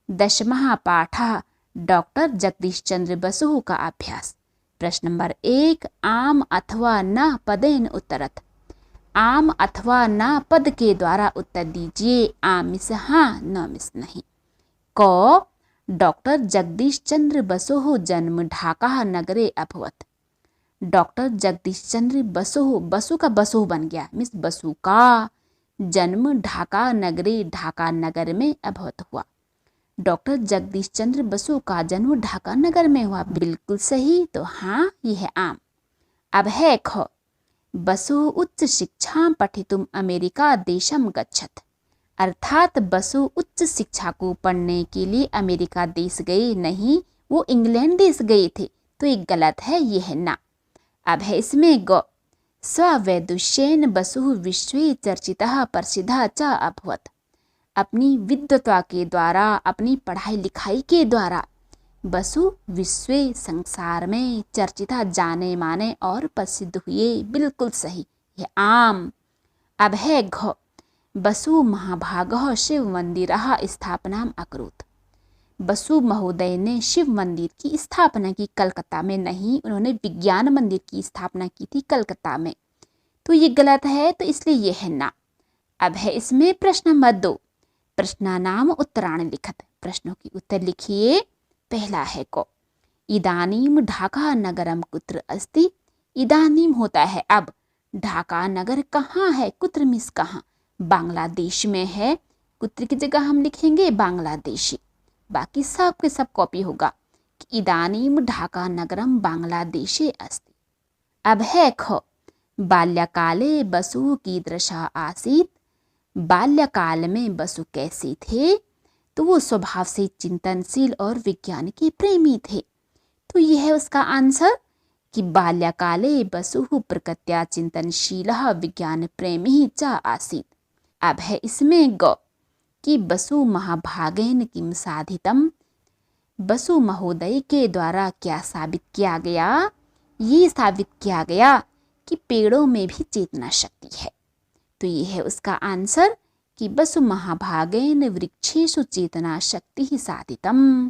दशमः पाठः डॉक्टर जगदीश चंद्र बसु का अभ्यास। प्रश्न नंबर 1, आम अथवा न पदेन उत्तरत। आम अथवा न पद के द्वारा उत्तर दीजिए। आम मिस हाँ, न मिस नहीं। क, डॉक्टर जगदीश चंद्र बसु जन्म ढाका नगरे अभवत। डॉक्टर जगदीश चंद्र बसु, बसु का बसु बन गया, मिस बसु का जन्म ढाका नगरे, ढाका नगर में अभवत हुआ। डॉक्टर जगदीश चंद्र बसु का जन्म ढाका नगर में हुआ, बिल्कुल सही। तो हाँ, यह है आम। अब है ख, बसु उच्च शिक्षा पठितुम अमेरिका देशम गच्छत। अर्थात बसु उच्च शिक्षा को पढ़ने के लिए अमेरिका देश गए नहीं, वो इंग्लैंड देश गए थे। तो ये गलत है, ये है ना। अब है इसमें ग, स्ववैदुष्येन बसु विश्वे चर्चितः प्रसिद्धः च अभवत। अपनी विद्वता के द्वारा, अपनी पढ़ाई लिखाई के द्वारा बसु विश्व संसार में चर्चिता, जाने माने और प्रसिद्ध हुए, बिल्कुल सही, यह आम। अब है घ, बसु महाभागः शिव मंदिरः स्थापनाम अकरोत्। बसु महोदय ने शिव मंदिर की स्थापना की, कलकत्ता में नहीं, उन्होंने विज्ञान मंदिर की स्थापना की थी कलकत्ता में। तो ये गलत है, तो इसलिए ये है ना। अब है इसमें प्रश्न नंबर 2, प्रश्नानाम उत्तराणि लिखत। प्रश्नों की उत्तर लिखिए। पहला है को, इदानीम ढाका नगरम कुत्र अस्ति। इदानीम होता है अब, ढाका नगर कहाँ है, कुत्र मिस कहाँ, बांग्लादेश में है। कुत्र की जगह हम लिखेंगे बांग्लादेशी, बाकी सब के सब कॉपी होगा कि इदानीम ढाका नगरम बांग्लादेशे अस्ति। अब है ख, बाल्यकाले बसु कीदृशः आसीत्। बाल्यकाल में बसु कैसे थे, तो वो स्वभाव से चिंतनशील और विज्ञान के प्रेमी थे। तो यह है उसका आंसर कि बाल्यकाले बसु प्रकृत्या चिंतनशीलः विज्ञान प्रेमी च आसीत्। अब है इसमें ग, कि बसु महाभागेन किम साधितम। बसु महोदय के द्वारा क्या साबित किया गया, ये साबित किया गया कि पेड़ों में भी चेतना शक्ति है। तो ये है उसका आंसर कि बसु महाभागेन वृक्षेषु चेतना शक्ति ही साधितम,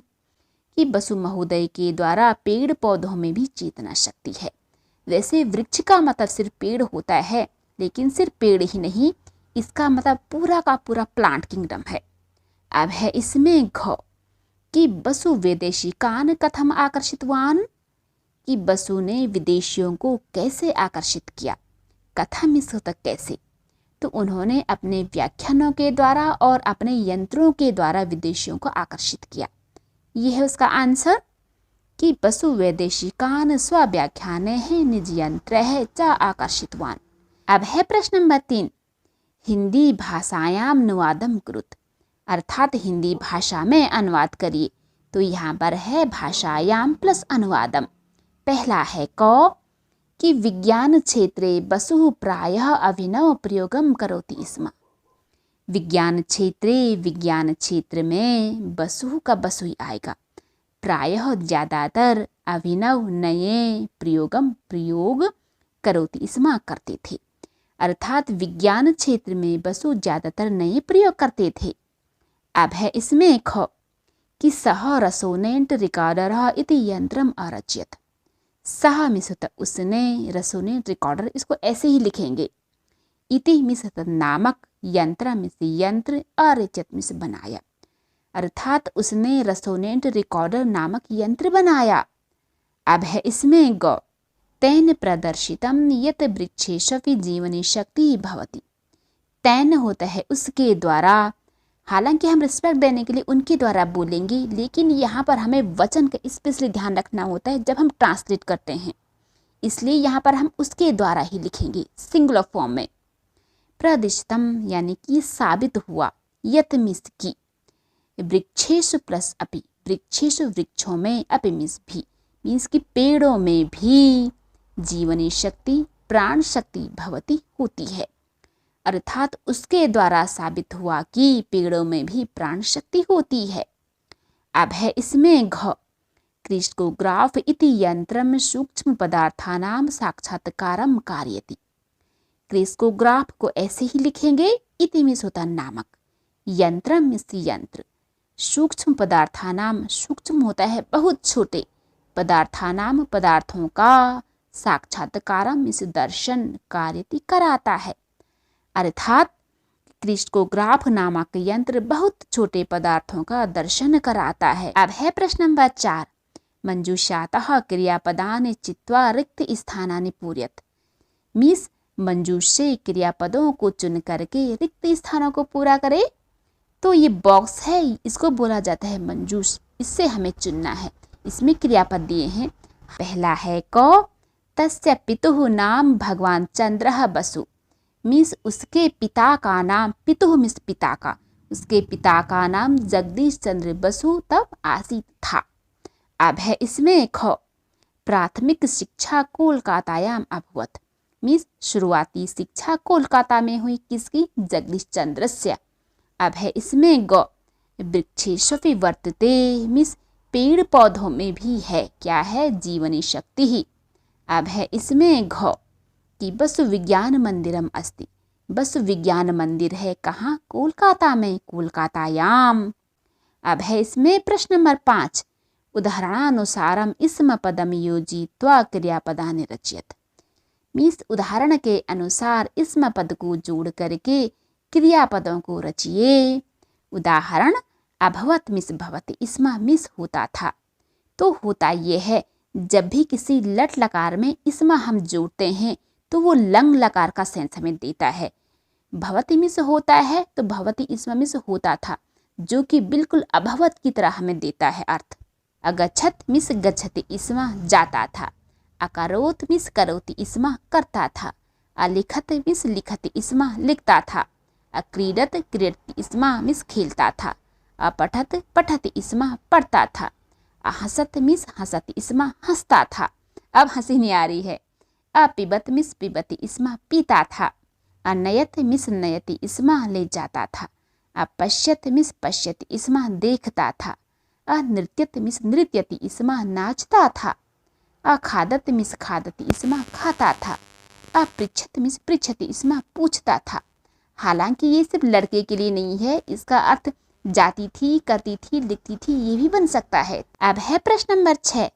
कि बसु महोदय के द्वारा पेड़ पौधों में भी चेतना शक्ति है। वैसे वृक्ष का मतलब सिर्फ पेड़ होता है, लेकिन सिर्फ पेड़ ही नहीं, इसका मतलब पूरा का पूरा प्लांट किंगडम है। अब है इसमें घ, कि बसु विदेशिकान कथम आकर्षितवान। कि बसु ने विदेशियों को कैसे आकर्षित किया, कथम इस तक कैसे, तो उन्होंने अपने व्याख्यानों के द्वारा और अपने यंत्रों के द्वारा विदेशियों को आकर्षित किया। यह है उसका आंसर कि बसु वैदेशिकान स्वव्याख्याने है निज यंत्र है च आकर्षितवान। अब है प्रश्न नंबर 3, हिंदी भाषायाम अनुवादम कुरुत। अर्थात हिंदी भाषा में अनुवाद करिए। तो यहाँ पर है भाषायाम प्लस अनुवादम। पहला है क, कि विज्ञान क्षेत्रे बसु प्रायः अभिनव प्रयोगम करोति स्म। विज्ञान क्षेत्रे, विज्ञान क्षेत्र में बसु का बसु ही आएगा। प्रायः ज्यादातर, अभिनव नए, प्रयोग करोति स्म करते थे। अर्थात विज्ञान क्षेत्र में बसु ज्यादातर नए प्रयोग करते थे। अब है इसमें ख, कि सह रेसोनेंट रिकॉर्डर इति यंत्रम अरचयत। सह मिस होता उसने, रेसोनेंट रिकॉर्डर इसको ऐसे ही लिखेंगे। इति मिस होता नामक, यंत्र मिस यंत्र, अरचयत मिस बनाया। अर्थात उसने रेसोनेंट रिकॉर्डर नामक यंत्र बनाया। अब है इसमें ग, तेन प्रदर्शितम यत वृक्षेषु जीवनी शक्ति भवति। तेन होता है उसके द्वारा, हालांकि हम रिस्पेक्ट देने के लिए उनके द्वारा बोलेंगे, लेकिन यहाँ पर हमें वचन का स्पेशली ध्यान रखना होता है जब हम ट्रांसलेट करते हैं, इसलिए यहाँ पर हम उसके द्वारा ही लिखेंगे सिंगुलर फॉर्म में। प्रदिष्टम यानी कि साबित हुआ, यत मिस की, वृक्षेषु प्लस अपि, वृक्षेषु वृक्षों में, अपि मिस भी, मीन्स कि पेड़ों में भी जीवनी शक्ति, प्राण शक्ति भवती होती है। अर्थात उसके द्वारा साबित हुआ कि पेड़ों में भी प्राण शक्ति होती है। अब है इसमें घ, क्रिस्टोग्राफ इति यंत्रम सूक्ष्म पदार्थानाम साक्षात्कारम कारयति। क्रिस्टोग्राफ को ऐसे ही लिखेंगे, इति मिस होता नामक, यंत्रम मिस यंत्र, सूक्ष्म पदार्थानाम, सूक्ष्म होता है बहुत छोटे, पदार्थानाम पदार्थों का, साक्षात्कारम इस दर्शन कार्यति कराता है, अर्थात क्रिस्टोग्राफ नामक यंत्र बहुत छोटे पदार्थों का दर्शन कराता है। अब है प्रश्न नंबर 4, मंजूषातः क्रियापदानि चित्वा रिक्त स्थानानि पूरयत। मीन्स मंजूष से क्रियापदों को चुन करके रिक्त स्थानों को पूरा करे। तो ये बॉक्स है, इसको बोला जाता है मंजूष, इससे हमें चुनना है। इसमें क्रियापद दिए हैं। पहला है क, तस्य पितुः नाम भगवान चंद्रः बसु। मीन्स उसके पिता का नाम, पितुः मीन्स पिता का, उसके पिता का नाम जगदीश चंद्र बसु तब आसीत था। अब है इसमें ख, प्राथमिक शिक्षा कोलकातायाम अभवत। मीन्स शुरुआती शिक्षा कोलकाता में हुई, किसकी? जगदीश चंद्र से। अब है इसमें ग, वृक्षेष्वपि वर्तते। मीन्स पेड़ पौधों में भी है, क्या है? जीवनी शक्ति ही। अब है इसमें घ, कि वसु विज्ञान मंदिरम अस्ति। वसु विज्ञान मंदिर है कहाँ? कोलकाता में, कोलकातायाम। अब है इसमें प्रश्न नंबर 5, उदाहरणानुसारम इसम पदम योजित्वा क्रियापदानि रचयत। मीन्स उदाहरण के अनुसार इसम पद को जोड़ करके क्रियापदों को रचिए। उदाहरण, अभवत मिस भवति, इसमा मिस होता था। तो होता ये है, जब भी किसी लट लकार में इसमा हम जोड़ते हैं तो वो लंग लकार का सेंस हमें देता है। भवति मिस होता है तो भवति इसमा मिस होता था, जो कि बिल्कुल अभवत की तरह हमें देता है अर्थ। अगच्छत मिस गच्छति, इसमा जाता था। अकरोत मिस करोति, इसमा करता था। अलिखत मिस लिखति, इसमा लिखता था। अक्रीडत क्रीडति, इसमा मिस खेलता था। अपठत पठति, इसमा पढ़ता था। अहसत मिस हंसति, इसमा हंसता था। अब हंसी नहीं आ रही है। अपिबत मिस पिबति, इसमा पीता था। अनयत मिस नयति, इसमा ले जाता था। अपश्यत मिस पश्यति, इसमा देखता था। अनृत्यत मिस नृत्यति, इसमा नाचता था। अखादत मिस खादति, इसमा खाता था। अपृच्छत मिस पृच्छति, इसमा पूछता था। हालांकि ये सिर्फ लड़के के लिए नहीं है, इसका अर्थ जाती थी, करती थी, लिखती थी, ये भी बन सकता है। अब है प्रश्न नंबर 6,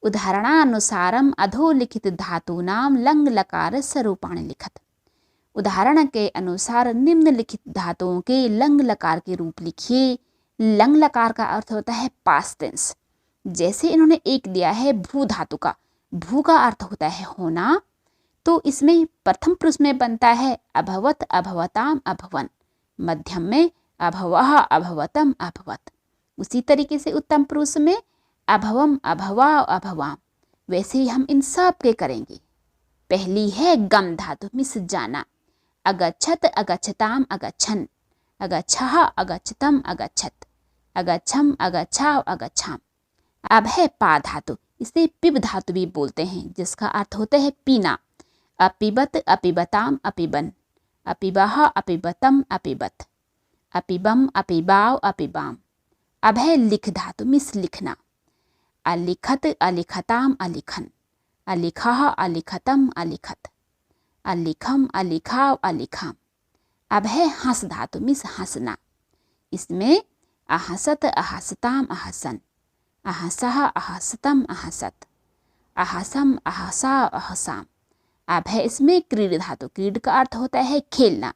उदाहरणानुसारम अधोलिखित धातूनाम लंग लकार स्वरूपाणि लिखत। उदाहरण के अनुसार निम्नलिखित धातुओं के लंग लकार के रूप लिखिए। लंग लकार का अर्थ होता है पास्ट टेंस। जैसे इन्होंने एक दिया है भू धातु का, भू का अर्थ होता है होना, तो इसमें प्रथम पुरुष में बनता है अभवत, अभवताम, अभवन। मध्यम में अभवः, अभवतम, अभवत। उसी तरीके से उत्तम पुरुष में अभवम, अभवा, अभवाम। वैसे ही हम इन सब के करेंगे। पहली है गम धातु, मिस जाना। अगच्छत, अगच्छताम, अगच्छन। अगच्छः, अगच्छतम, अगच्छत। अगच्छम, अगच्छाव, अगच्छाम। अब है पा धातु, इसे पिब धातु भी बोलते हैं, जिसका अर्थ होता है पीना। अपिबत, अपिबताम, अपिबन। अपिबः, अपिबतम, अपिबत। अपिबम, अपिबाव, अपिबाम। अब है लिख धातु, मिस लिखना। अलिखत, अलिखताम, अलिखन। अलिखः, अलिखतम, अलिखत। अलिखम, अलिखाव, अलिखाम। अब है हंस धातु, मिस हंसना। इसमें अहसत, अहसताम, अहसन। अहसः, अहसतम, अहसत। अहसम, अहसाव, अहसाम। अब है इसमें क्रीड धातु। क्रीड का अर्थ होता है खेलना।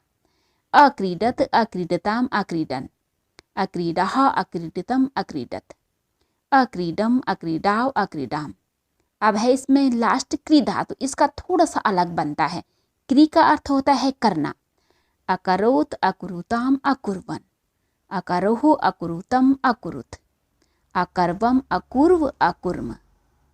अक्रीडत, अक्रीडताम, अक्रीडन। अक्रीडः, अक्रीडितम, अक्रीडत। अक्रीडम, अक्रीडाव, अक्रीडाम। अब है इसमें लास्ट क्री धातु, इसका थोड़ा सा अलग बनता है। क्री का अर्थ होता है करना। अकरोत, अकुरुताम, अकुर्वन। अकरोह, अकुरुतम, अकुरुत। अकर्वम, अकुर्व, अकुर्म।